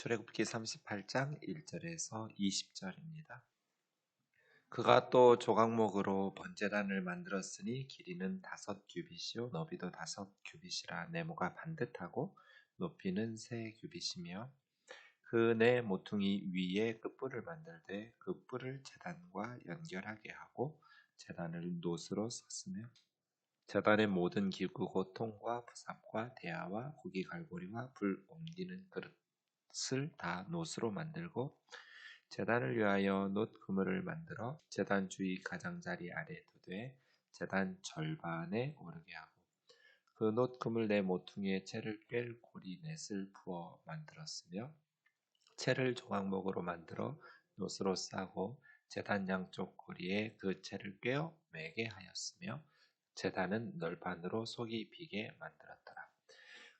출애굽기 38장 1절에서 20절입니다. 그가 또 조각목으로 번제단을 만들었으니 길이는 5규빗이요 너비도 5규빗이라 네모가 반듯하고 높이는 3규빗이며 그 네 모퉁이 위에 그 뿔을 만들되 그 뿔을 제단과 연결하게 하고 제단을 노스로 섰으며 제단의 모든 기구 곧 통과 부삽과 대야와 고기 갈고리와 불 옮기는 그릇을 다 노스로 만들고 제단을 위하여 놋 그물을 만들어 제단 주위 가장자리 아래 두되 제단 절반에 오르게 하고 그 놋 그물 네 모퉁이에 채를 꿰 고리 넷을 부어 만들었으며 채를 조각목으로 만들어 놋으로 싸고 제단 양쪽 고리에 그 채를 꿰어 매게 하였으며 제단은 널판으로 속이 비게 만들었더라.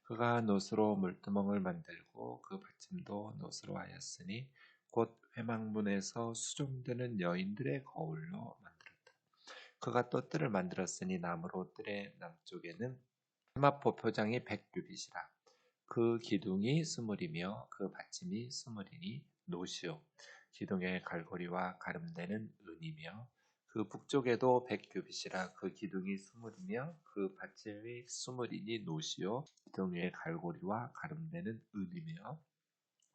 그가 놋으로 물두멍을 만들고 그 받침도 놋으로 하였으니 곧 회막문에서 수종드는 여인들의 거울로 만들었다. 그가 또 뜰을 만들었으니 나무로 뜰의 남쪽에는 세마포 표장이 100규빗이라. 그 기둥이 20이며 그 받침이 20이니 노시오. 기둥의 갈고리와 가름대는 은이며 그 북쪽에도 100규빗이라. 그 기둥이 20이며 그 받침이 20이니 노시오. 기둥의 갈고리와 가름대는 은이며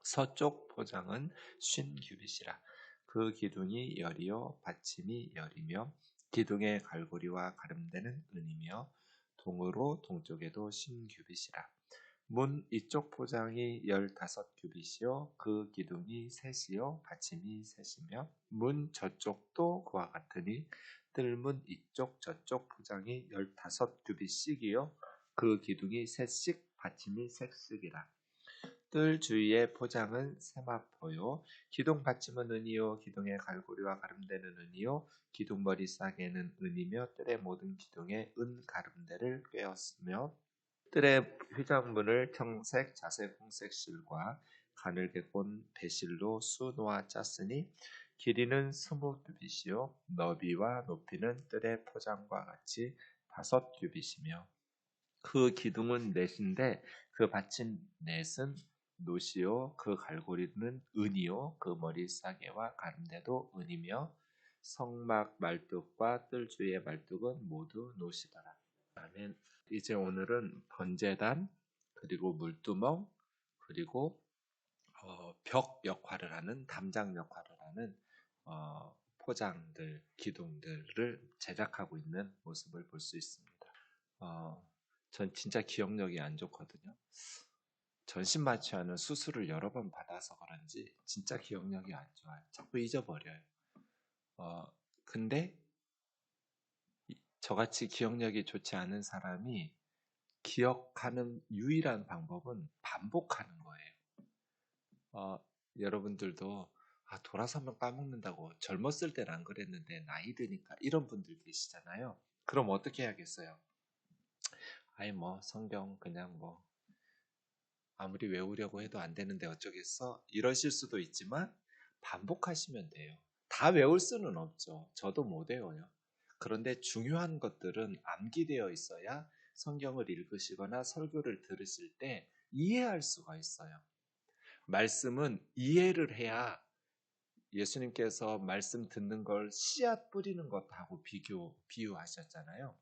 서쪽 포장은 50규빗이라. 그 기둥이 열이요 받침이 열이며 기둥의 갈고리와 가름대는 은이며 동으로 동쪽에도 50규빗이라. 문 이쪽 포장이 15규빗이요 그 기둥이 셋이요 받침이 셋이며 문 저쪽도 그와 같으니 뜰문 이쪽 저쪽 포장이 15규빗씩이요 그 기둥이 셋씩 받침이 셋씩이라. 뜰 주위의 포장은 세마포요 기둥 받침은 은이요 기둥의 갈고리와 가름대는 은이요 기둥 머리 싸개는 은이며 뜰의 모든 기둥에 은 가름대를 꿰었으며 뜰의 휘장문을 청색, 자색, 홍색 실과 가늘게 꼰 배실로 수놓아 짰으니 길이는 20규빗이요 너비와 높이는 뜰의 포장과 같이 5규빗이며 그 기둥은 넷인데 그 받침 넷은 노시요 그 갈고리는 은이요 그 머리 싸개와 가름대도 은이며 성막 말뚝과 뜰 주위의 말뚝은 모두 노시더라. 아멘. 이제 오늘은 번제단 그리고 물두멍 그리고 벽 역할을 하는 담장 역할을 하는 포장들 기둥들을 제작하고 있는 모습을 볼 수 있습니다. 전 진짜 기억력이 안 좋거든요. 전신마취하는 수술을 여러 번 받아서 그런지 진짜 기억력이 안 좋아요. 자꾸 잊어버려요. 근데 저같이 기억력이 좋지 않은 사람이 기억하는 유일한 방법은 반복하는 거예요. 여러분들도 돌아서면 까먹는다고 젊었을 때는 안 그랬는데 나이 드니까 이런 분들 계시잖아요. 그럼 어떻게 해야겠어요? 성경 그냥 아무리 외우려고 해도 안 되는데 어쩌겠어? 이러실 수도 있지만 반복하시면 돼요. 다 외울 수는 없죠. 저도 못 외워요. 그런데 중요한 것들은 암기되어 있어야 성경을 읽으시거나 설교를 들으실 때 이해할 수가 있어요. 말씀은 이해를 해야 예수님께서 말씀 듣는 걸 씨앗 뿌리는 것하고 비유하셨잖아요.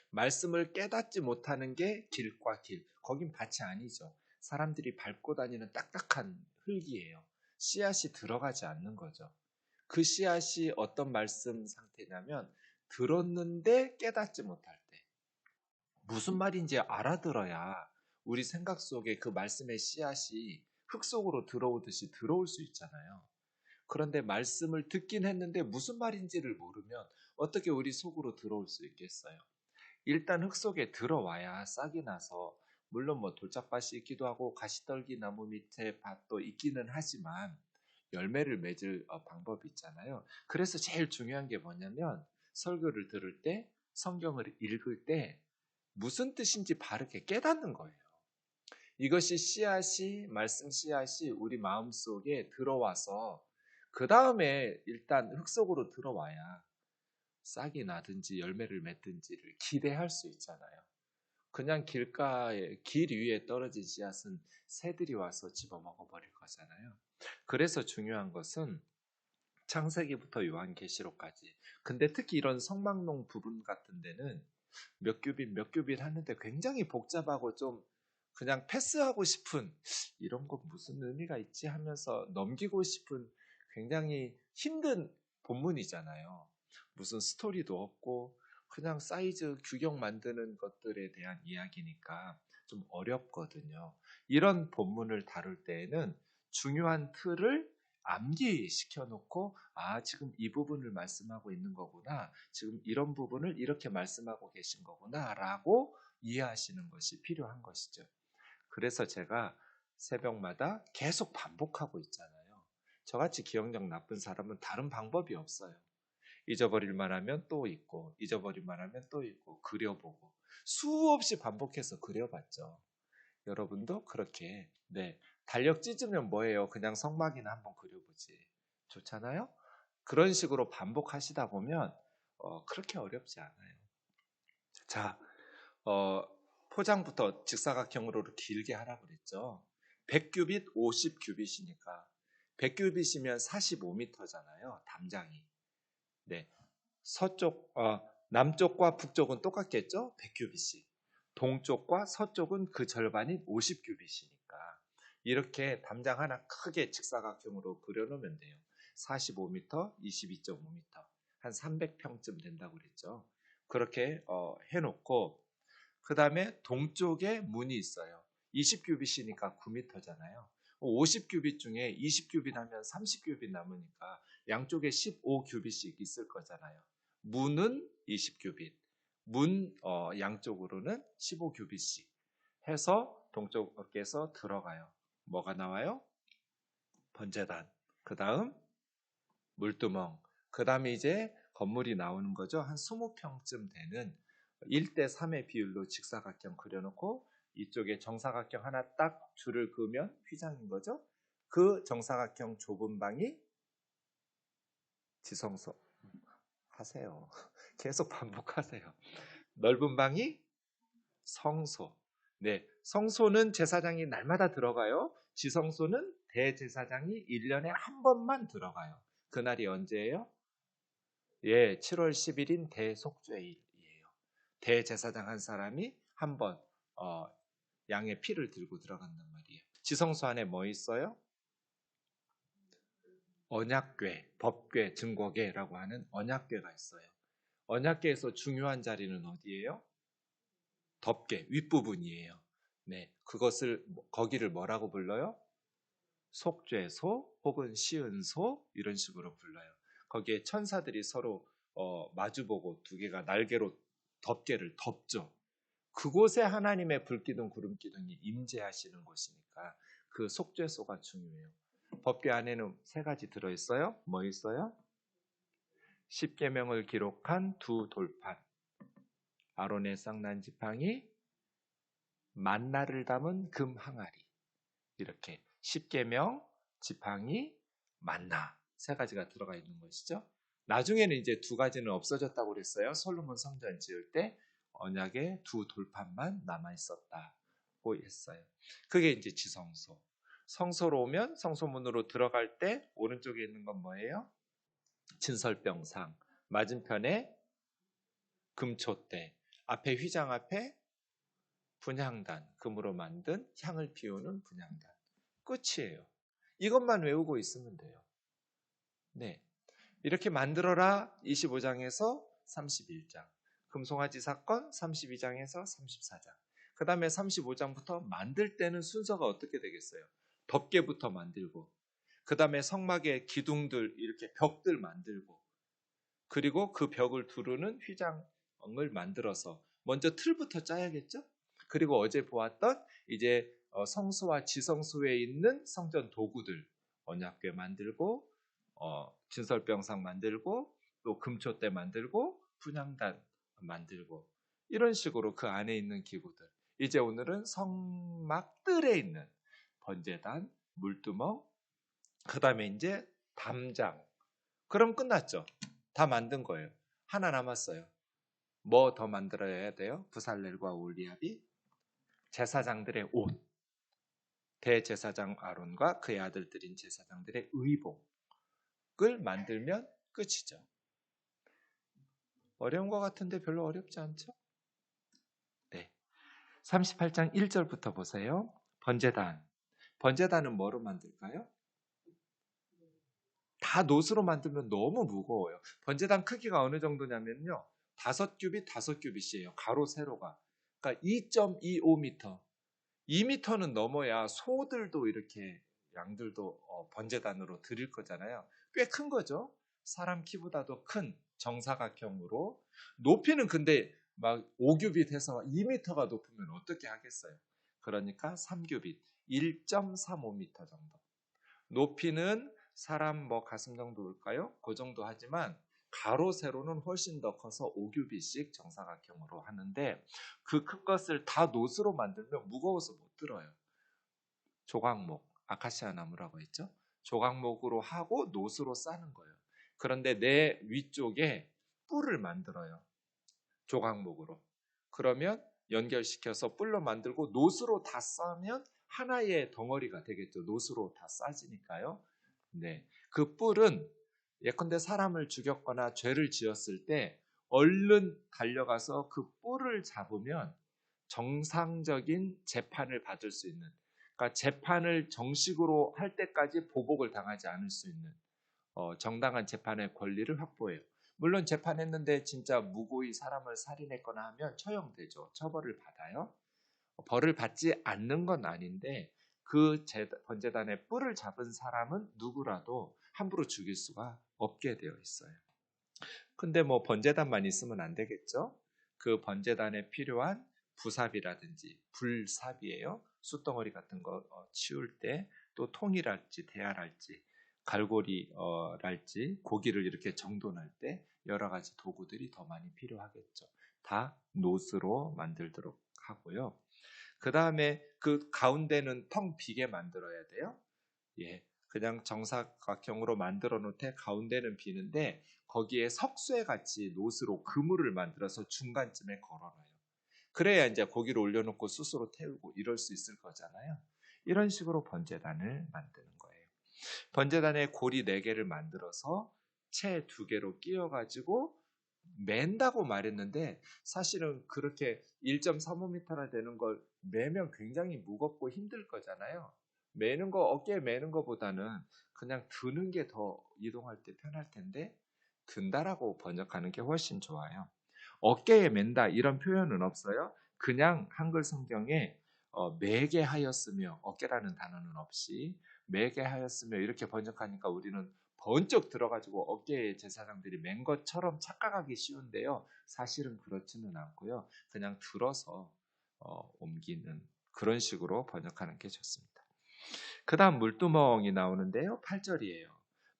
말씀을 깨닫지 못하는 게 길과 길. 거긴 밭이 아니죠. 사람들이 밟고 다니는 딱딱한 흙이에요. 씨앗이 들어가지 않는 거죠. 그 씨앗이 어떤 말씀 상태냐면 들었는데 깨닫지 못할 때. 무슨 말인지 알아들어야 우리 생각 속에 그 말씀의 씨앗이 흙 속으로 들어오듯이 들어올 수 있잖아요. 그런데 말씀을 듣긴 했는데 무슨 말인지를 모르면 어떻게 우리 속으로 들어올 수 있겠어요? 일단 흙 속에 들어와야 싹이 나서 물론 돌짝밭이 있기도 하고 가시떨기 나무 밑에 밭도 있기는 하지만 열매를 맺을 방법이 있잖아요. 그래서 제일 중요한 게 뭐냐면 설교를 들을 때 성경을 읽을 때 무슨 뜻인지 바르게 깨닫는 거예요. 이것이 씨앗이 말씀 씨앗이 우리 마음속에 들어와서 그 다음에 일단 흙 속으로 들어와야 싹이 나든지 열매를 맺든지를 기대할 수 있잖아요. 그냥 길가에 길 위에 떨어진 씨앗은 새들이 와서 집어먹어 버릴 거잖아요. 그래서 중요한 것은 창세기부터 요한계시록까지. 근데 특히 이런 성막농 부분 같은 데는 몇 규빗 하는데 굉장히 복잡하고 좀 그냥 패스하고 싶은 이런 거 무슨 의미가 있지 하면서 넘기고 싶은 굉장히 힘든 본문이잖아요. 무슨 스토리도 없고 그냥 사이즈 규격 만드는 것들에 대한 이야기니까 좀 어렵거든요. 이런 본문을 다룰 때에는 중요한 틀을 암기시켜 놓고 지금 이 부분을 말씀하고 있는 거구나. 지금 이런 부분을 이렇게 말씀하고 계신 거구나 라고 이해하시는 것이 필요한 것이죠. 그래서 제가 새벽마다 계속 반복하고 있잖아요. 저같이 기억력 나쁜 사람은 다른 방법이 없어요. 잊어버릴 만하면 또 있고 잊어버릴 만하면 또 있고 그려보고 수없이 반복해서 그려봤죠. 여러분도 그렇게 달력 찢으면 뭐예요? 그냥 성막이나 한번 그려보지. 좋잖아요? 그런 식으로 반복하시다 보면 그렇게 어렵지 않아요. 자, 포장부터 직사각형으로 길게 하라고 그랬죠. 100규빗, 50규빗이니까 100규빗이면 45m잖아요. 담장이. 네, 남쪽과 북쪽은 똑같겠죠? 100규빗이. 동쪽과 서쪽은 그 절반인 50규빗이니까 이렇게 담장 하나 크게 직사각형으로 그려놓으면 돼요. 45m, 22.5m, 한 300평쯤 된다고 그랬죠. 그렇게 해놓고 그 다음에 동쪽에 문이 있어요. 20규빗이니까 9m잖아요. 50규빗 중에 20규빗 하면 30규빗 남으니까 양쪽에 15규빗씩 있을 거잖아요. 문은 20규빗, 문 양쪽으로는 15규빗씩 해서 동쪽에서 들어가요. 뭐가 나와요? 번제단, 그 다음 물두멍, 그 다음에 이제 건물이 나오는 거죠. 한 20평쯤 되는 1대 3의 비율로 직사각형 그려놓고 이쪽에 정사각형 하나 딱 줄을 그으면 휘장인 거죠. 그 정사각형 좁은 방이 지성소 하세요. 계속 반복하세요. 넓은 방이 성소. 네, 성소는 제사장이 날마다 들어가요. 지성소는 대제사장이 1년에 한 번만 들어가요. 그날이 언제예요? 예, 7월 10일인 대속죄일이에요. 대제사장 한 사람이 한 번 양의 피를 들고 들어간단 말이에요. 지성소 안에 뭐 있어요? 언약궤, 법궤, 증거궤라고 하는 언약궤가 있어요. 언약궤에서 중요한 자리는 어디예요? 덮개, 윗부분이에요. 네, 거기를 뭐라고 불러요? 속죄소 혹은 시은소 이런 식으로 불러요. 거기에 천사들이 서로 마주보고 두 개가 날개로 덮개를 덮죠. 그곳에 하나님의 불기둥 구름기둥이 임재하시는 곳이니까 그 속죄소가 중요해요. 법궤 안에는 3가지 들어있어요. 뭐 있어요? 십계명을 기록한 2돌판, 아론의 쌍난 지팡이, 만나를 담은 금 항아리, 이렇게 십계명, 지팡이, 만나 3가지가 들어가 있는 것이죠. 나중에는 이제 2가지는 없어졌다고 그랬어요. 솔로몬 성전 지을 때 언약의 2돌판만 남아 있었다고 했어요. 그게 이제 지성소. 성소로 오면 성소문으로 들어갈 때 오른쪽에 있는 건 뭐예요? 진설병상, 맞은편에 금초대, 앞에 휘장 앞에 분향단, 금으로 만든 향을 피우는 분향단. 끝이에요. 이것만 외우고 있으면 돼요. 네, 이렇게 만들어라 25장에서 31장, 금송아지 사건 32장에서 34장. 그 다음에 35장부터 만들 때는 순서가 어떻게 되겠어요? 덮개부터 만들고, 그 다음에 성막의 기둥들, 이렇게 벽들 만들고, 그리고 그 벽을 두르는 휘장을 만들어서 먼저 틀부터 짜야겠죠? 그리고 어제 보았던 이제 성소와 지성소에 있는 성전 도구들, 언약궤 만들고 진설병상 만들고 또 금초대 만들고 분향단 만들고 이런 식으로 그 안에 있는 기구들. 이제 오늘은 성막들에 있는 번제단, 물두멍, 그 다음에 이제 담장. 그럼 끝났죠. 다 만든 거예요. 하나 남았어요. 뭐 더 만들어야 돼요? 부살렐과 올리압이 제사장들의 옷, 대제사장 아론과 그의 아들들인 제사장들의 의복을 만들면 끝이죠. 어려운 것 같은데 별로 어렵지 않죠? 네. 38장 1절부터 보세요. 번제단. 번제단은 뭐로 만들까요? 다 놋으로 만들면 너무 무거워요. 번제단 크기가 어느 정도냐면요. 5규빗, 5규빗이에요. 가로, 세로가. 그러니까 2.25m. 2m는 넘어야 소들도 이렇게 양들도 번제단으로 드릴 거잖아요. 꽤 큰 거죠. 사람 키보다도 큰 정사각형으로. 높이는 근데 막 5규빗 해서 2m가 높으면 어떻게 하겠어요? 그러니까 3규빗, 1.35m 정도. 높이는 사람 가슴 정도일까요? 그 정도 하지만 가로 세로는 훨씬 더 커서 5규빗씩 정사각형으로 하는데 그 큰 것을 다 놋으로 만들면 무거워서 못 들어요. 조각목, 아카시아 나무라고 했죠? 조각목으로 하고 놋으로 싸는 거예요. 그런데 내 위쪽에 뿔을 만들어요. 조각목으로. 그러면 연결시켜서 뿔로 만들고 놋으로 다 싸면 하나의 덩어리가 되겠죠. 놋으로 다 싸지니까요. 네. 그 뿔은 예컨대 사람을 죽였거나 죄를 지었을 때 얼른 달려가서 그 뿔을 잡으면 정상적인 재판을 받을 수 있는, 그러니까 재판을 정식으로 할 때까지 보복을 당하지 않을 수 있는 정당한 재판의 권리를 확보해요. 물론 재판했는데 진짜 무고히 사람을 살인했거나 하면 처형되죠. 처벌을 받아요. 벌을 받지 않는 건 아닌데 그 번제단의 뿔을 잡은 사람은 누구라도 함부로 죽일 수가 없게 되어 있어요. 근데 번제단만 있으면 안 되겠죠? 그 번제단에 필요한 부삽이라든지 불삽이에요. 숯덩어리 같은 거 치울 때, 또 통이랄지 대야랄지 갈고리랄지 고기를 이렇게 정돈할 때 여러 가지 도구들이 더 많이 필요하겠죠. 다 놋으로 만들도록 하고요. 그 다음에 그 가운데는 텅 비게 만들어야 돼요. 예, 그냥 정사각형으로 만들어 놓되 가운데는 비는데 거기에 석쇠 같이 놋으로 그물을 만들어서 중간쯤에 걸어놔요. 그래야 이제 고기를 올려놓고 숯으로 태우고 이럴 수 있을 거잖아요. 이런 식으로 번제단을 만드는 거예요. 번제단에 고리 4개를 만들어서 채 2개로 끼워가지고 맨다고 말했는데 사실은 그렇게 1.35m나 되는 걸 매면 굉장히 무겁고 힘들 거잖아요. 매는 거, 어깨에 매는 것보다는 그냥 드는 게 더 이동할 때 편할 텐데 든다라고 번역하는 게 훨씬 좋아요. 어깨에 맨다 이런 표현은 없어요. 그냥 한글 성경에 매게 하였으며, 어깨라는 단어는 없이 매게 하였으며 이렇게 번역하니까 우리는 번쩍 들어가지고 어깨에 제사장들이 맨 것처럼 착각하기 쉬운데요. 사실은 그렇지는 않고요. 그냥 들어서 옮기는 그런 식으로 번역하는 게 좋습니다. 그 다음 물두멍이 나오는데요. 8절이에요.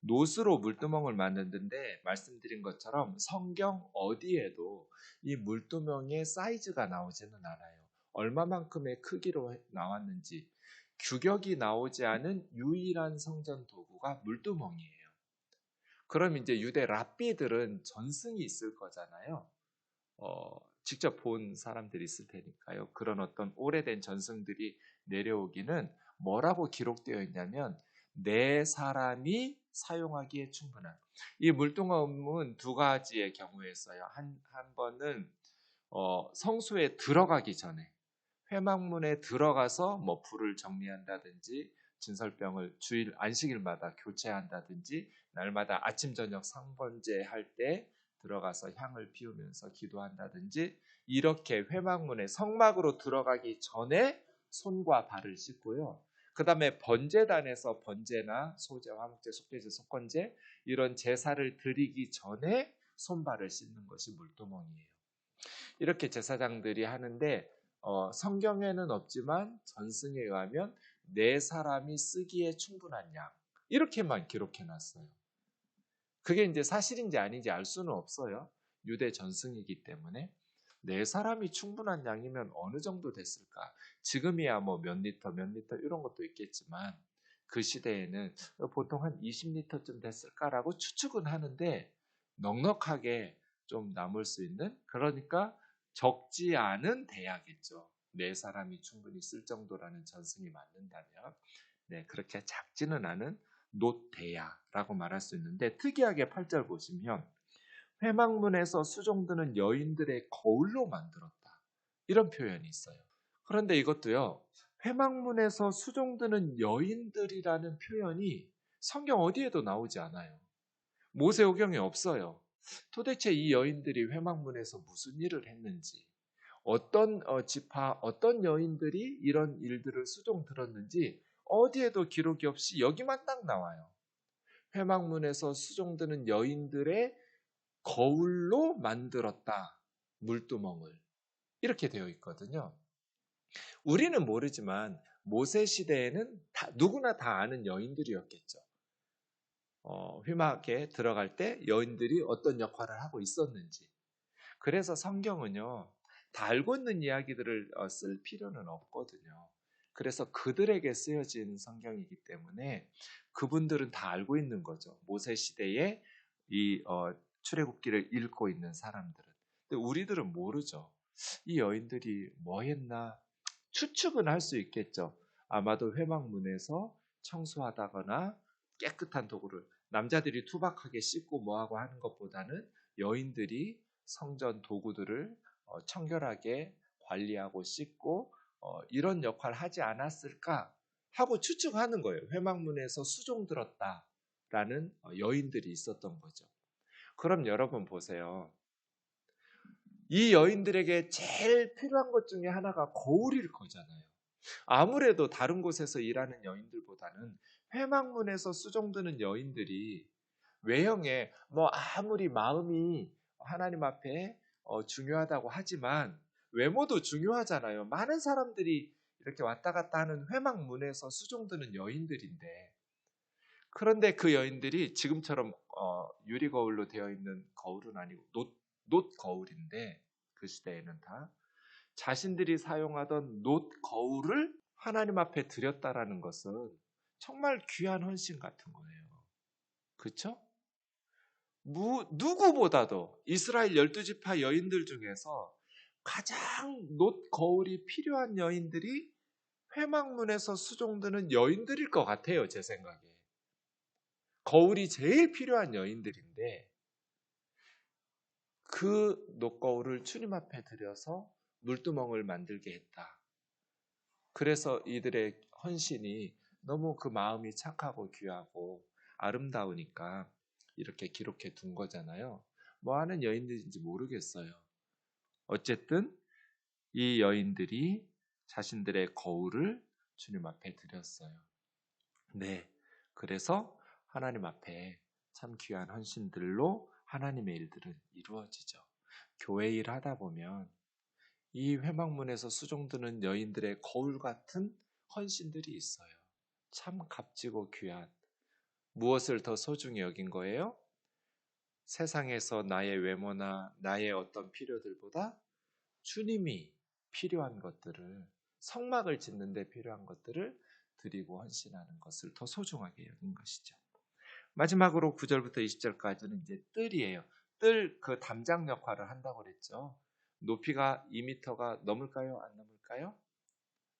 놋으로 물두멍을 만드는데 말씀드린 것처럼 성경 어디에도 이 물두멍의 사이즈가 나오지는 않아요. 얼마만큼의 크기로 나왔는지 규격이 나오지 않은 유일한 성전 도구가 물두멍이에요. 그럼 이제 유대 랍비들은 전승이 있을 거잖아요. 직접 본 사람들이 있을 테니까요. 그런 어떤 오래된 전승들이 내려오기는 뭐라고 기록되어 있냐면 4사람이 사용하기에 충분한. 이 물두멍은 2가지의 경우에 써요. 한 번은 성소에 들어가기 전에 회막문에 들어가서 불을 정리한다든지 진설병을 주일 안식일마다 교체한다든지 날마다 아침 저녁 상번제 할 때 들어가서 향을 피우면서 기도한다든지 이렇게 회막문에 성막으로 들어가기 전에 손과 발을 씻고요. 그 다음에 번제단에서 번제나 소제, 화목제, 속죄제, 속건제 이런 제사를 드리기 전에 손발을 씻는 것이 물두멍이에요. 이렇게 제사장들이 하는데 성경에는 없지만 전승에 의하면 4사람이 쓰기에 충분한 양 이렇게만 기록해놨어요. 그게 이제 사실인지 아닌지 알 수는 없어요. 유대 전승이기 때문에 4사람이 충분한 양이면 어느 정도 됐을까? 지금이야 몇 리터 이런 것도 있겠지만 그 시대에는 보통 한 20리터쯤 됐을까라고 추측은 하는데 넉넉하게 좀 남을 수 있는, 그러니까 적지 않은 대야겠죠. 네 사람이 충분히 쓸 정도라는 전승이 맞는다면, 네, 그렇게 작지는 않은 놋대야라고 말할 수 있는데, 특이하게 8절 보시면 회막문에서 수종드는 여인들의 거울로 만들었다, 이런 표현이 있어요. 그런데 이것도요, 회막문에서 수종드는 여인들이라는 표현이 성경 어디에도 나오지 않아요. 모세오경에 없어요. 도대체 이 여인들이 회막문에서 무슨 일을 했는지, 어떤 지파, 어떤 여인들이 이런 일들을 수종 들었는지 어디에도 기록이 없이 여기만 딱 나와요. 회막문에서 수종드는 여인들의 거울로 만들었다, 물두멍을. 이렇게 되어 있거든요. 우리는 모르지만 모세 시대에는 누구나 다 아는 여인들이었겠죠. 회막에 들어갈 때 여인들이 어떤 역할을 하고 있었는지. 그래서 성경은요, 다 알고 있는 이야기들을 쓸 필요는 없거든요. 그래서 그들에게 쓰여진 성경이기 때문에 그분들은 다 알고 있는 거죠. 모세 시대에 이 출애굽기를 읽고 있는 사람들은. 근데 우리들은 모르죠. 이 여인들이 뭐 했나 추측은 할 수 있겠죠. 아마도 회막문에서 청소하다거나 깨끗한 도구를, 남자들이 투박하게 씻고 뭐하고 하는 것보다는 여인들이 성전 도구들을 청결하게 관리하고 씻고 이런 역할을 하지 않았을까 하고 추측하는 거예요. 회막문에서 수종 들었다라는 여인들이 있었던 거죠. 그럼 여러분 보세요. 이 여인들에게 제일 필요한 것 중에 하나가 거울일 거잖아요. 아무래도 다른 곳에서 일하는 여인들보다는 회막문에서 수종드는 여인들이 외형에 뭐 아무리 마음이 하나님 앞에 중요하다고 하지만 외모도 중요하잖아요. 많은 사람들이 이렇게 왔다 갔다 하는 회막문에서 수종드는 여인들인데, 그런데 그 여인들이 지금처럼 유리 거울로 되어 있는 거울은 아니고 놋 거울인데, 그 시대에는 다 자신들이 사용하던 놋 거울을 하나님 앞에 드렸다라는 것은 정말 귀한 헌신 같은 거예요. 그렇죠? 누구보다도 이스라엘 12지파 여인들 중에서 가장 놋 거울이 필요한 여인들이 회막문에서 수종드는 여인들일 것 같아요. 제 생각에. 거울이 제일 필요한 여인들인데 그 놋거울을 주님 앞에 드려서 물두멍을 만들게 했다. 그래서 이들의 헌신이 너무 그 마음이 착하고 귀하고 아름다우니까 이렇게 기록해 둔 거잖아요. 뭐 하는 여인들인지 모르겠어요. 어쨌든 이 여인들이 자신들의 거울을 주님 앞에 드렸어요. 네. 그래서 하나님 앞에 참 귀한 헌신들로 하나님의 일들은 이루어지죠. 교회 일 하다 보면 이 회막문에서 수종드는 여인들의 거울 같은 헌신들이 있어요. 참 값지고 귀한. 무엇을 더 소중히 여긴 거예요? 세상에서 나의 외모나 나의 어떤 필요들보다 주님이 필요한 것들을, 성막을 짓는 데 필요한 것들을 드리고 헌신하는 것을 더 소중하게 여긴 것이죠. 마지막으로 9절부터 20절까지는 이제 뜰이에요. 뜰, 그 담장 역할을 한다고 그랬죠. 높이가 2m가 넘을까요? 안 넘을까요?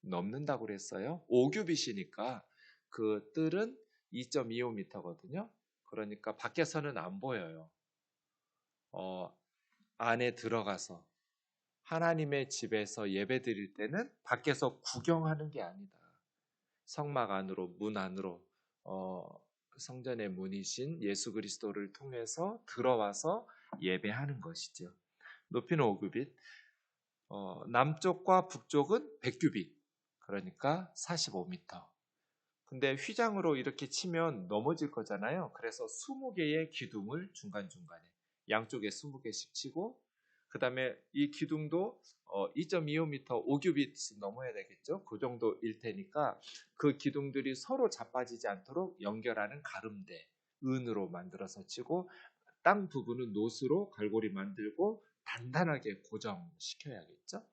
넘는다고 그랬어요. 5규빗이니까 그 뜰은 2.25m거든요. 그러니까 밖에서는 안 보여요. 안에 들어가서 하나님의 집에서 예배 드릴 때는 밖에서 구경하는 게 아니다. 성막 안으로, 문 안으로 성전의 문이신 예수 그리스도를 통해서 들어와서 예배하는 것이죠. 높이는 5규빗, 남쪽과 북쪽은 100규빗, 그러니까 45m. 근데 휘장으로 이렇게 치면 넘어질 거잖아요. 그래서 20개의 기둥을 중간중간에, 양쪽에 20개씩 치고, 그 다음에 이 기둥도 2.25m, 5규빗 넘어야 되겠죠. 그 정도일 테니까 그 기둥들이 서로 자빠지지 않도록 연결하는 가름대, 은으로 만들어서 치고, 땅 부분은 놋으로 갈고리 만들고 단단하게 고정시켜야겠죠.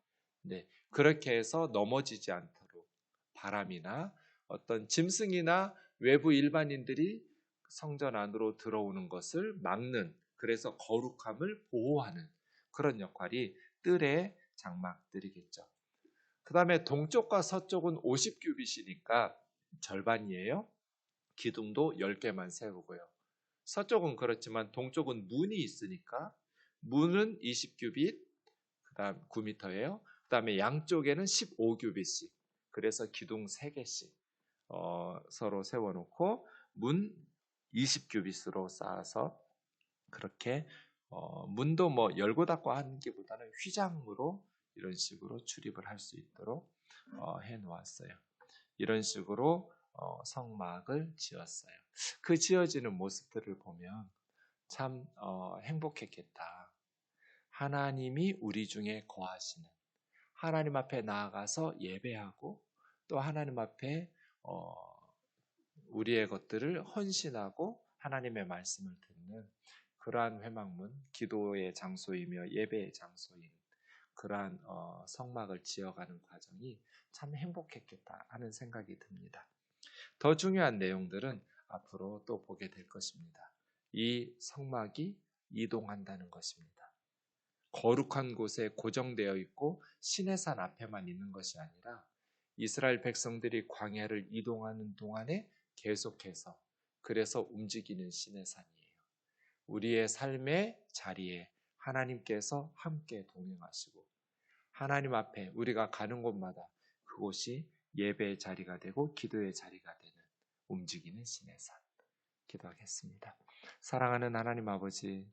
네, 그렇게 해서 넘어지지 않도록 바람이나 어떤 짐승이나 외부 일반인들이 성전 안으로 들어오는 것을 막는 그래서 거룩함을 보호하는 그런 역할이 뜰의 장막들이겠죠. 그 다음에 동쪽과 서쪽은 50규빗이니까 절반이에요. 기둥도 10개만 세우고요. 서쪽은 그렇지만 동쪽은 문이 있으니까 문은 20규빗, 그 다음 9m예요. 그 다음에 양쪽에는 15규빗씩. 그래서 기둥 3개씩 서로 세워놓고 문 20규빗으로 쌓아서 그렇게 문도 뭐 열고 닫고 하는 게보다는 휘장으로 이런 식으로 출입을 할 수 있도록 해 놓았어요. 이런 식으로 성막을 지었어요. 그 지어지는 모습들을 보면 참 행복했겠다. 하나님이 우리 중에 거하시는, 하나님 앞에 나아가서 예배하고 또 하나님 앞에 우리의 것들을 헌신하고 하나님의 말씀을 듣는 그러한 회막문, 기도의 장소이며 예배의 장소인 그러한 성막을 지어가는 과정이 참 행복했겠다 하는 생각이 듭니다. 더 중요한 내용들은 앞으로 또 보게 될 것입니다. 이 성막이 이동한다는 것입니다. 거룩한 곳에 고정되어 있고 시내산 앞에만 있는 것이 아니라 이스라엘 백성들이 광야를 이동하는 동안에 계속해서 그래서 움직이는 시내산이에요. 우리의 삶의 자리에 하나님께서 함께 동행하시고 하나님 앞에 우리가 가는 곳마다 그곳이 예배의 자리가 되고 기도의 자리가 되는 움직이는 시내산. 기도하겠습니다. 사랑하는 하나님 아버지,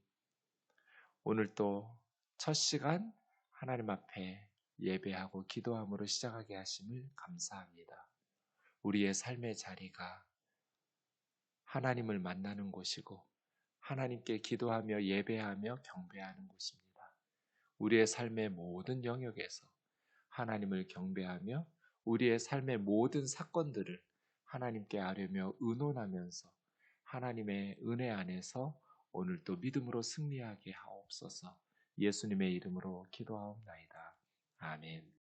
오늘 또 첫 시간 하나님 앞에 예배하고 기도함으로 시작하게 하심을 감사합니다. 우리의 삶의 자리가 하나님을 만나는 곳이고 하나님께 기도하며 예배하며 경배하는 곳입니다. 우리의 삶의 모든 영역에서 하나님을 경배하며 우리의 삶의 모든 사건들을 하나님께 아뢰며 의논하면서 하나님의 은혜 안에서 오늘도 믿음으로 승리하게 하옵소서. 예수님의 이름으로 기도하옵나이다. 아멘.